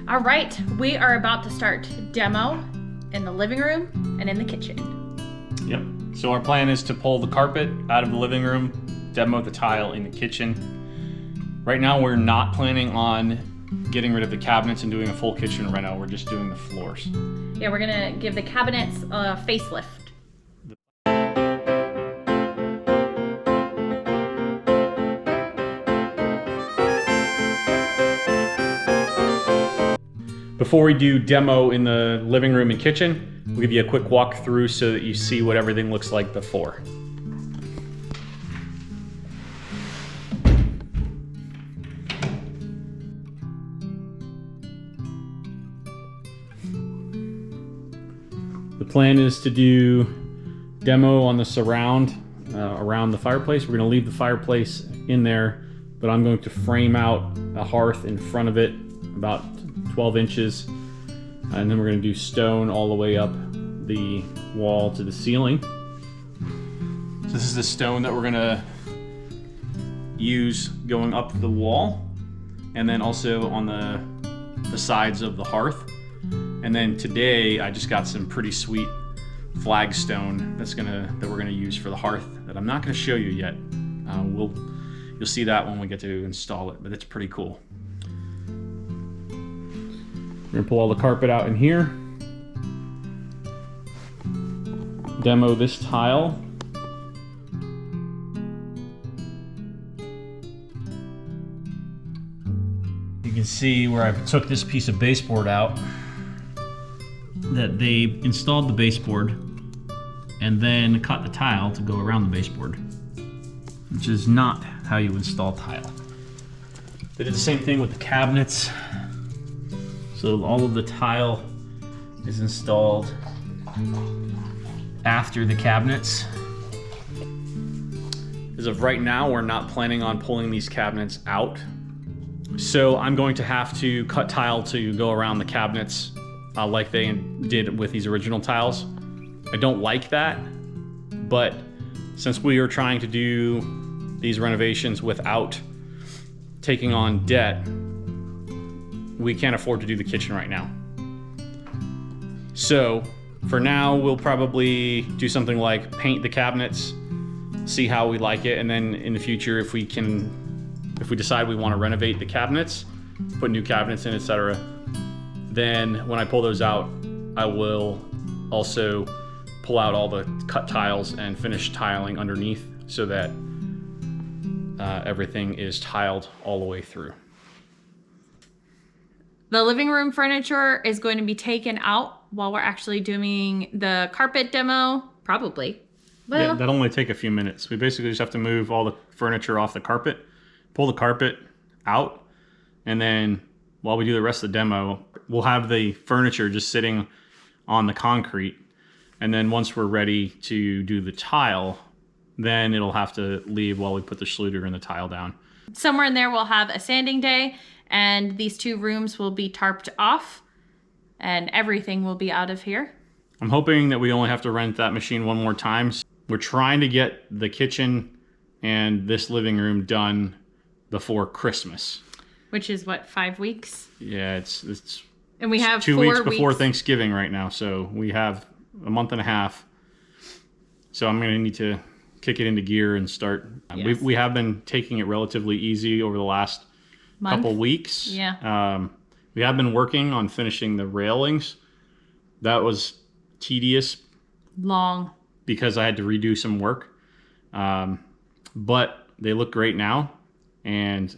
All right, we are about to start demo in the living room and in the kitchen. Yep. So our plan is to pull the carpet out of the living room, demo the tile in the kitchen. Right now we're not planning on getting rid of the cabinets and doing a full kitchen reno. We're just doing the floors. Yeah, we're gonna give the cabinets a facelift. Before we do demo in the living room and kitchen, we'll give you a quick walkthrough so that you see what everything looks like before. The plan is to do demo on the surround around the fireplace. We're going to leave the fireplace in there, but I'm going to frame out a hearth in front of it about 12 inches, and then we're going to do stone all the way up the wall to the ceiling. So this is the stone that we're going to use going up the wall, and then also on the sides of the hearth. And then today I just got some pretty sweet flagstone that we're gonna use for the hearth that I'm not gonna show you yet. You'll see that when we get to install it, but it's pretty cool. We're gonna pull all the carpet out in here. Demo this tile. You can see where I took this piece of baseboard out, that they installed the baseboard and then cut the tile to go around the baseboard, which is not how you install tile. They did the same thing with the cabinets. So all of the tile is installed after the cabinets. As of right now, we're not planning on pulling these cabinets out. So I'm going to have to cut tile to go around the cabinets like they did with these original tiles. I don't like that, but since we are trying to do these renovations without taking on debt, we can't afford to do the kitchen right now. So for now, we'll probably do something like paint the cabinets, see how we like it, and then in the future, if we decide we want to renovate the cabinets, put new cabinets in, etc., then when I pull those out, I will also pull out all the cut tiles and finish tiling underneath so that everything is tiled all the way through. The living room furniture is going to be taken out while we're actually doing the carpet demo, probably. Well, yeah, that'll only take a few minutes. We basically just have to move all the furniture off the carpet, pull the carpet out, and then while we do the rest of the demo, we'll have the furniture just sitting on the concrete. And then once we're ready to do the tile, then it'll have to leave while we put the Schluter and the tile down. Somewhere in there we'll have a sanding day, and these two rooms will be tarped off, and everything will be out of here. I'm hoping that we only have to rent that machine one more time. We're trying to get the kitchen and this living room done before Christmas. Which is what, 5 weeks? Yeah, it's and we have 2 weeks before Thanksgiving right now, so we have a month and a half. So I'm gonna need to kick it into gear and start. Yes. We have been taking it relatively easy over the last couple weeks. Yeah. We have been working on finishing the railings. That was tedious. Long. Because I had to redo some work. But they look great now, and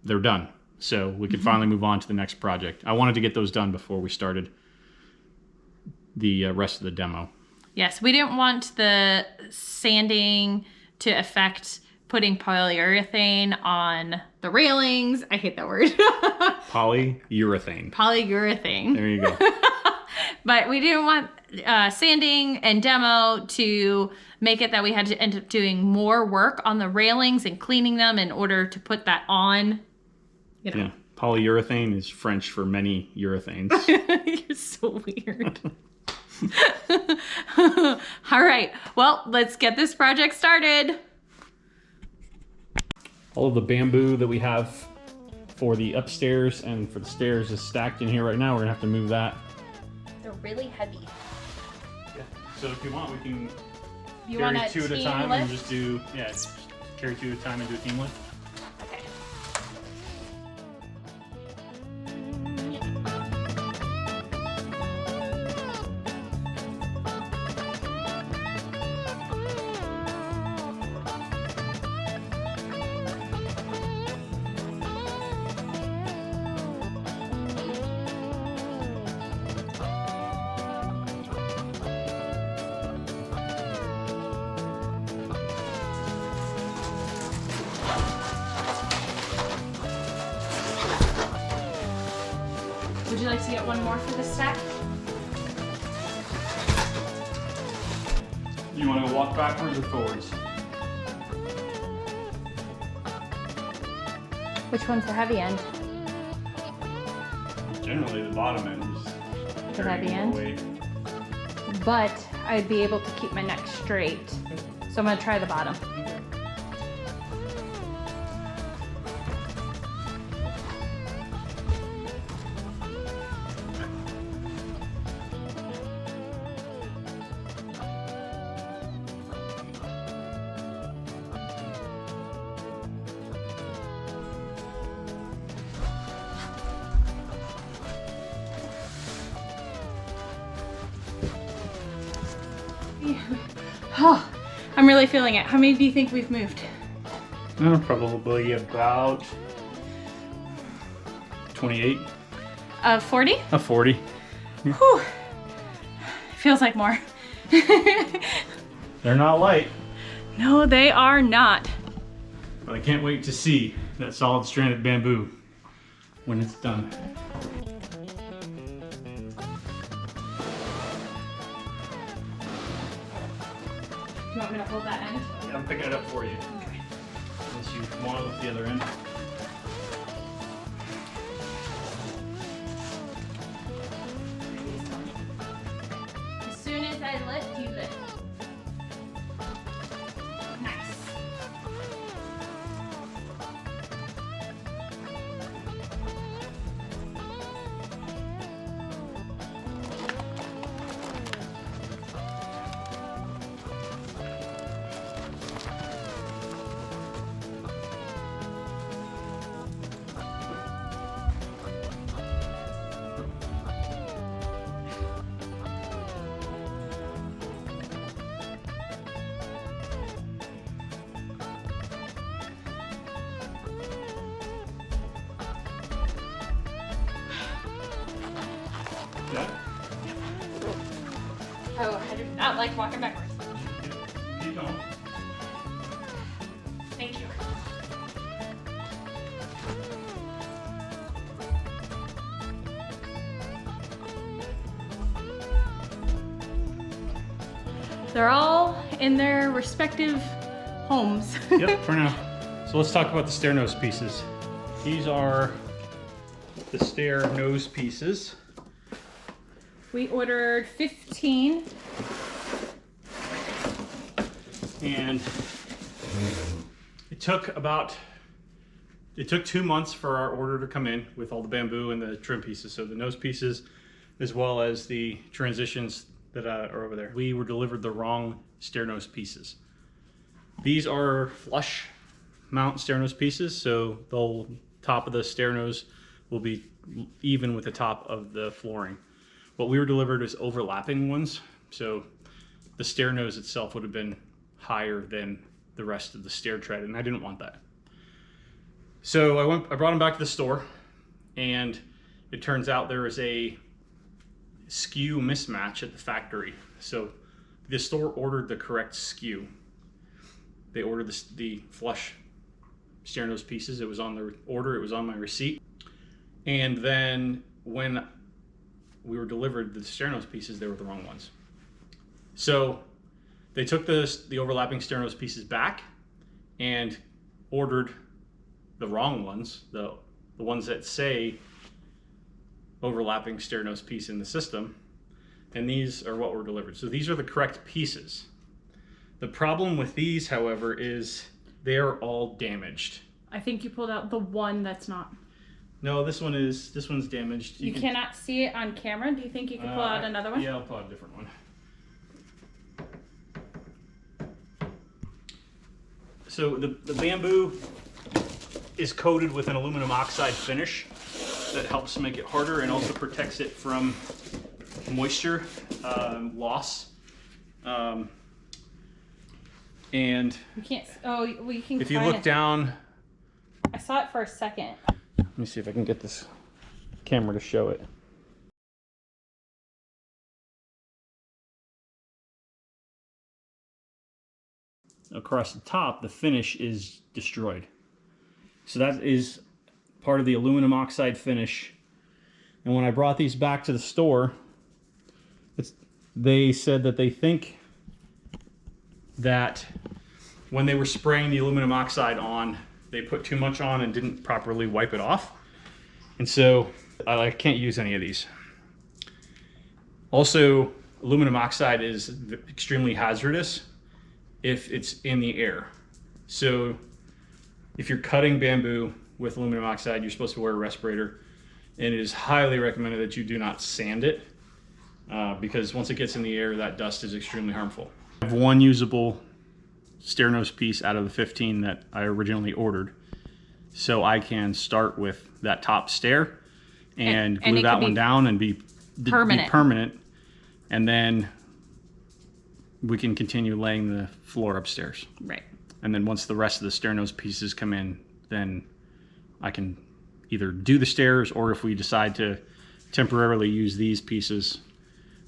they're done. So we could finally move on to the next project. I wanted to get those done before we started the rest of the demo. Yes, we didn't want the sanding to affect putting polyurethane on the railings. I hate that word. Polyurethane. Polyurethane. There you go. But we didn't want sanding and demo to make it that we had to end up doing more work on the railings and cleaning them in order to put that on. You know. Yeah. Polyurethane is French for many urethanes. You're so weird. All right. Well, let's get this project started. All of the bamboo that we have for the upstairs and for the stairs is stacked in here right now. We're gonna have to move that. They're really heavy. Yeah. So if you want, we can You carry want a 2 at a team time lift? and just do, yeah, just carry 2 at a time and do a team lift. Okay. Would you like to get one more for this stack? You want to walk backwards or forwards? Which one's the heavy end? Generally, the bottom end is The heavy carrying end? more weight. But I'd be able to keep my neck straight. So I'm gonna try the bottom. Oh, I'm really feeling it. How many do you think we've moved? Probably about 28. 40? 40. Whew. Feels like more. They're not light, No, they are not. but I can't wait to see that solid stranded bamboo when it's done. Do you want me to hold that end? Yeah, I'm picking it up for you. Okay. Unless you want it with the other end. As soon as I lift, you lift. Nice. Yeah? Oh, I do not like walking backwards. Keep going. Thank you. They're all in their respective homes. Yep, for now. So let's talk about the stair nose pieces. These are the stair nose pieces. We ordered 15. And it took 2 months for our order to come in with all the bamboo and the trim pieces. So the nose pieces, as well as the transitions that are over there. We were delivered the wrong stair nose pieces. These are flush mount stair nose pieces, so the top of the stair nose will be even with the top of the flooring. What we were delivered is overlapping ones, so the stair nose itself would have been higher than the rest of the stair tread, and I didn't want that. So I brought them back to the store, and it turns out there is a SKU mismatch at the factory. So the store ordered the correct SKU. They ordered the flush stair nose pieces. It was on the order, it was on my receipt. And then when we were delivered the stair nose pieces, they were the wrong ones. So they took the overlapping stair nose pieces back and ordered the wrong ones, the ones that say overlapping stair nose piece in the system, and these are what were delivered. So these are the correct pieces. The problem with these, however, is they are all damaged. I think you pulled out the one that's not. No, this one's damaged. You cannot see it on camera. Do you think you could pull out another one? Yeah, I'll pull out a different one. So the bamboo is coated with an aluminum oxide finish that helps make it harder and also protects it from moisture loss. And you can't. Oh, we can. If you look down, I saw it for a second. let me see if I can get this camera to show it. Across the top, the finish is destroyed. So that is part of the aluminum oxide finish. And when I brought these back to the store, they said that they think that when they were spraying the aluminum oxide on, they put too much on and didn't properly wipe it off. And so I can't use any of these. Also, aluminum oxide is extremely hazardous if it's in the air. So if you're cutting bamboo with aluminum oxide, you're supposed to wear a respirator. And it is highly recommended that you do not sand it because once it gets in the air, that dust is extremely harmful. I have one usable stair nose piece out of the 15 that I originally ordered. So I can start with that top stair and glue that one down and be permanent. And then we can continue laying the floor upstairs. Right. And then once the rest of the stair nose pieces come in, then I can either do the stairs, or if we decide to temporarily use these pieces,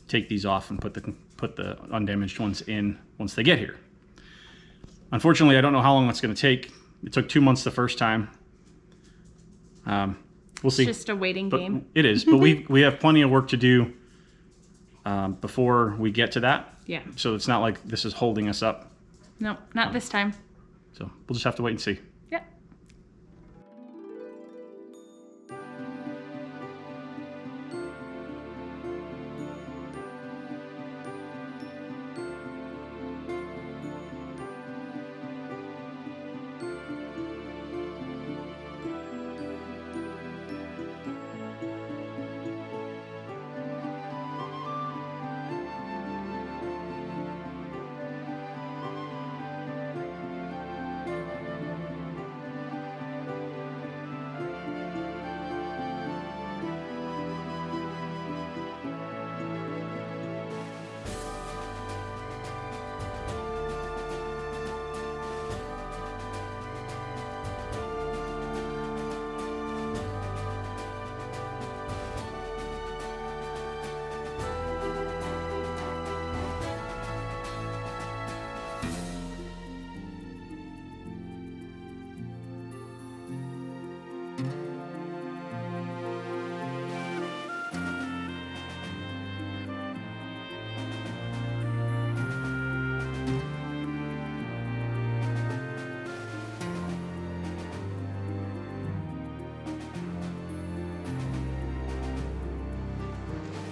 take these off and put the undamaged ones in once they get here. Unfortunately, I don't know how long that's going to take. It took 2 months the first time. We'll see. It's just a waiting game. It is, but we have plenty of work to do before we get to that. Yeah. So it's not like this is holding us up. No, not this time. So we'll just have to wait and see. Yep.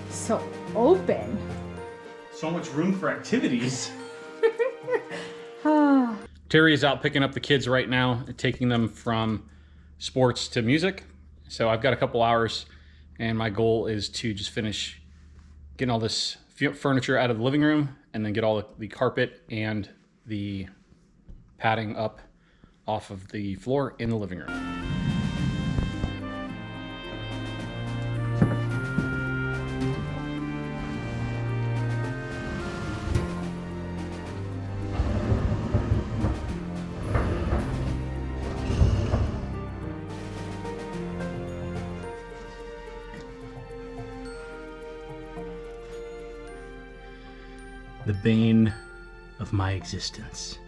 So open. So much room for activities. Terry is out picking up the kids right now, taking them from sports to music. So I've got a couple hours, and my goal is to just finish getting all this furniture out of the living room and then get all the carpet and the padding up off of the floor in the living room. The bane of my existence.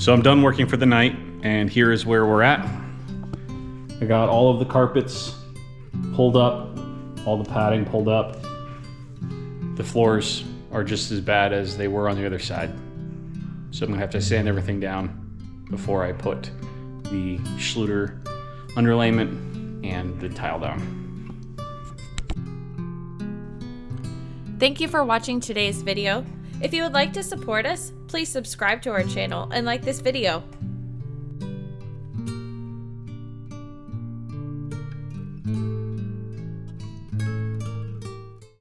So I'm done working for the night, and here is where we're at. I got all of the carpets pulled up, all the padding pulled up. The floors are just as bad as they were on the other side. So I'm gonna have to sand everything down before I put the Schluter underlayment and the tile down. Thank you for watching today's video. If you would like to support us, please subscribe to our channel and like this video.